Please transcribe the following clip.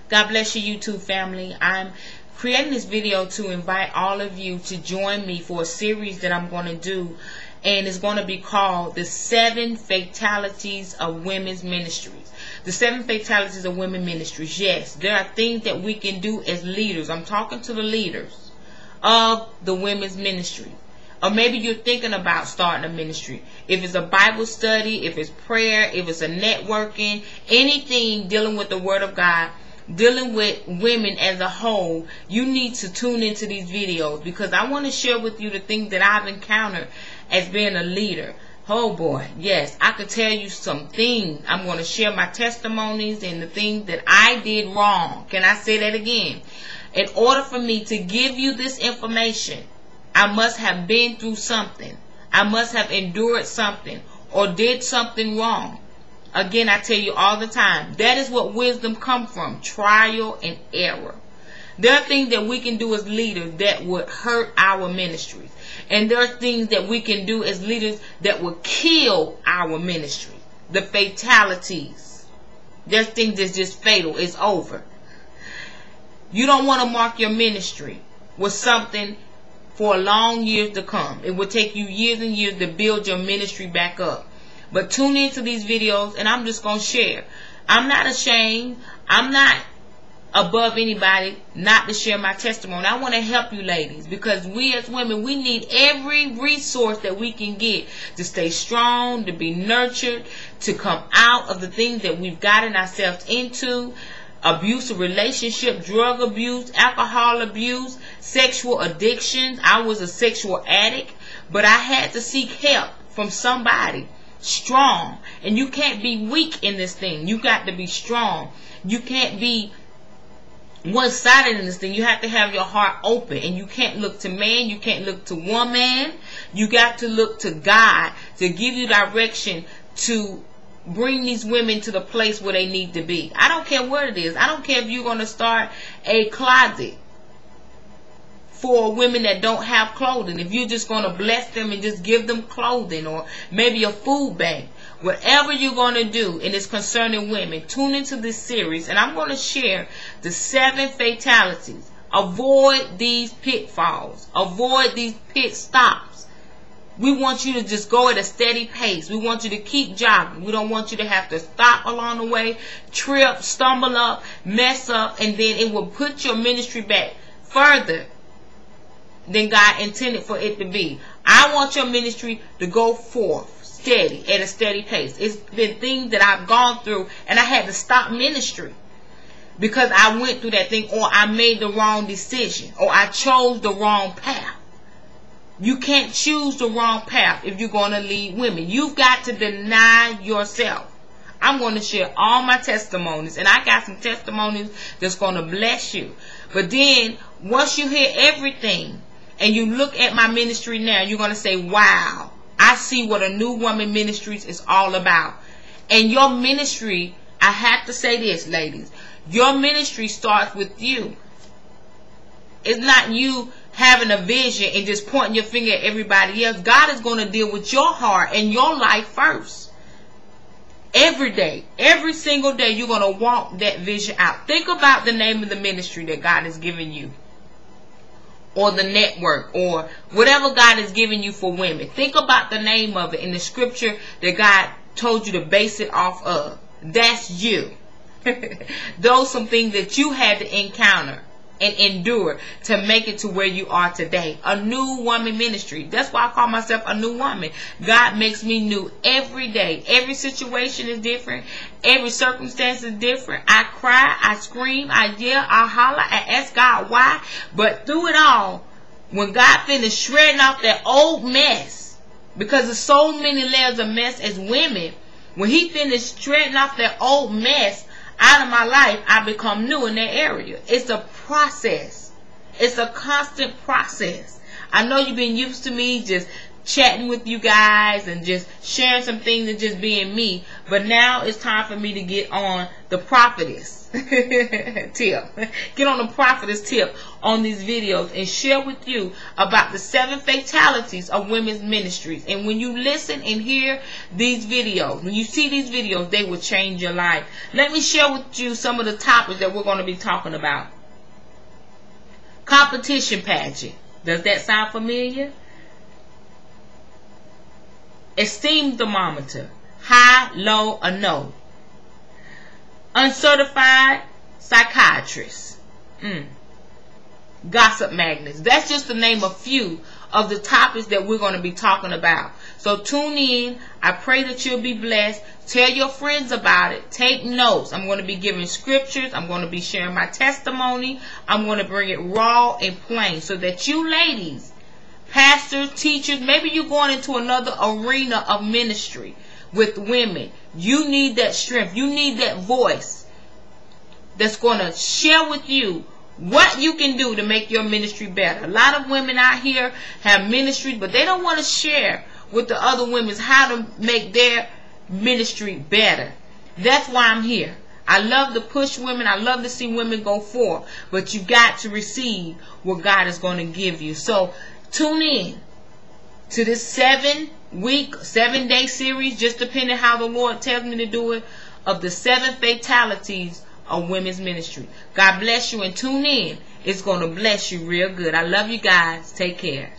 God bless you, YouTube family. I'm creating this video to invite all of you to join me for a series that I'm going to do, and it's going to be called The 7 Fatalities of Women's Ministries. The 7 Fatalities of Women Ministries. Yes, there are things that we can do as leaders. I'm talking to the leaders of the women's ministry. Or maybe you're thinking about starting a ministry. If it's a Bible study, if it's prayer, if it's a networking, anything dealing with the Word of God, dealing with women as a whole, you need to tune into these videos, because I want to share with you the things that I've encountered as being a leader. Oh boy, yes, I could tell you some things. I'm going to share my testimonies and the things that I did wrong. Can I say that again? In order for me to give you this information, I must have been through something. I must have endured something or did something wrong. Again, I tell you all the time, that is what wisdom comes from, trial and error. There are things that we can do as leaders that would hurt our ministries. And there are things that we can do as leaders that will kill our ministry. The fatalities. There's things that's just fatal. It's over. You don't want to mark your ministry with something for long years to come. It will take you years and years to build your ministry back up. But tune into these videos, and I'm just going to share. I'm not ashamed. I'm not above anybody not to share my testimony. I want to help you ladies, because we as women, we need every resource that we can get to stay strong, to be nurtured, to come out of the things that we've gotten ourselves into. Abusive relationship, drug abuse, alcohol abuse, sexual addictions. I was a sexual addict, but I had to seek help from somebody strong. And you can't be weak in this thing. You got to be strong. You can't be one-sided in this thing. You have to have your heart open, and you can't look to man. You can't look to woman. You got to look to God to give you direction to bring these women to the place where they need to be. I don't care what it is. I don't care if you're going to start a closet for women that don't have clothing. If you're just going to bless them and just give them clothing, or maybe a food bank. Whatever you're going to do, and it's concerning women, tune into this series, and I'm going to share the 7 fatalities. Avoid these pitfalls. Avoid these pit stops. We want you to just go at a steady pace. We want you to keep jogging. We don't want you to have to stop along the way, trip, stumble up, mess up, and then it will put your ministry back further than God intended for it to be. I want your ministry to go forth steady, at a steady pace. It's been things that I've gone through, and I had to stop ministry because I went through that thing, or I made the wrong decision, or I chose the wrong path. You can't choose the wrong path if you're going to lead women. You've got to deny yourself. I'm going to share all my testimonies, and I got some testimonies that's going to bless you. But then, once you hear everything, and you look at my ministry now, you're going to say, wow, I see what a New Woman Ministries is all about. And your ministry, I have to say this, ladies, your ministry starts with you. It's not you having a vision and just pointing your finger at everybody else. God is going to deal with your heart and your life first. Every day, every single day, you're going to walk that vision out. Think about the name of the ministry that God has given you, or the network, or whatever God has given you for women. Think about the name of it in the scripture that God told you to base it off of. That's you. Those some things that you had to encounter and endure to make it to where you are today. A New Woman Ministry. That's why I call myself a new woman. God makes me new every day. Every situation is different. Every circumstance is different. I cry, I scream, I yell, I holler, I ask God why. But through it all, when God finished shredding off that old mess, because there's so many layers of mess as women, when He finished shredding off that old mess out of my life, I become new in that area. It's a process. It's a constant process. I know you've been used to me just chatting with you guys and just sharing some things and just being me, but now it's time for me to get on the prophetess. tip. Get on the prophetess tip on these videos and share with you about the 7 fatalities of women's ministries. And when you listen and hear these videos, when you see these videos, they will change your life. Let me share with you some of the topics that we're going to be talking about. Competition pageant. Does that sound familiar? Esteem thermometer. High, low, or no. Uncertified psychiatrist. Gossip magnets. That's just to name a few of the topics that we're going to be talking about. So tune in. I pray that you'll be blessed. Tell your friends about it. Take notes. I'm going to be giving scriptures. I'm going to be sharing my testimony. I'm going to bring it raw and plain so that you ladies, pastors, teachers, maybe you're going into another arena of ministry with women. You need that strength. You need that voice that's going to share with you what you can do to make your ministry better. A lot of women out here have ministries, but they don't want to share with the other women how to make their ministry better. That's why I'm here. I love to push women. I love to see women go forth. But you got to receive what God is going to give you. So tune in to this 7-day series, just depending how the Lord tells me to do it, of the 7 fatalities of women's ministry. God bless you and tune in. It's going to bless you real good. I love you guys. Take care.